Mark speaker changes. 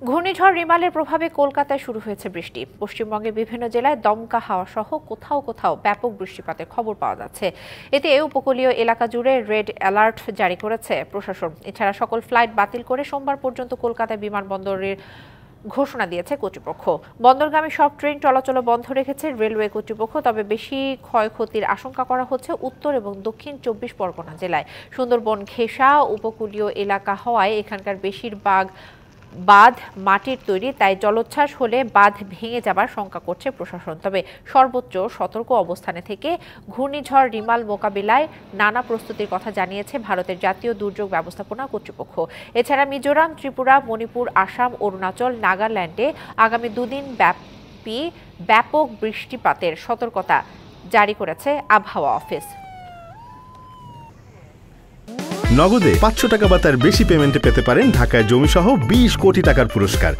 Speaker 1: ঘূর্ণিঝড় রিমালের প্রভাবে কলকাতায় শুরু হয়েছে বৃষ্টি। পশ্চিমবঙ্গের বিভিন্ন জেলায় দমকা হাওয়া সহ কোথাও কোথাও ব্যাপক বৃষ্টিপাতের খবর পাওয়া যাচ্ছে। এতে উপকূলীয় এলাকা জুড়ে রেড অ্যালার্ট জারি করেছে প্রশাসন। এছাড়া সকল ফ্লাইট বাতিল করে সোমবার পর্যন্ত কলকাতায় বিমানবন্দরের ঘোষণা দিয়েছে কর্তৃপক্ষ। বন্দরগামী সব ট্রেন চলাচল বন্ধ রেখেছে রেলওয়ে কর্তৃপক্ষ। তবে বেশি ক্ষয়ক্ষতির আশঙ্কা করা হচ্ছে উত্তর এবং দক্ষিণ 24 পরগনা জেলায়। সুন্দরবন ঘেঁষা উপকূলীয় এলাকা হওয়ায় এখানকার বেশিরভাগ বাঁধ মাটির তৈরি, তাই জলোচ্ছ্বাস হলে বাঁধ ভেঙে যাবার শঙ্কা করছে প্রশাসন। তবে সর্বোচ্চ সতর্ক অবস্থানে থেকে ঘূর্ণিঝড় রিমাল মোকাবিলায় নানা প্রস্তুতির কথা জানিয়েছে ভারতের জাতীয় দুর্যোগ ব্যবস্থাপনা কর্তৃপক্ষ। এছাড়া মিজোরাম, ত্রিপুরা, মণিপুর, আসাম, অরুণাচল, নাগাল্যান্ডে আগামী দুদিন ব্যাপী ব্যাপক বৃষ্টিপাতের সতর্কতা জারি করেছে আবহাওয়া অফিস।
Speaker 2: নগদে 500 টাকা বা তার বেশি পেমেন্টে পেতে পারেন ঢাকায় জমিসহ 20 কোটি টাকার পুরস্কার।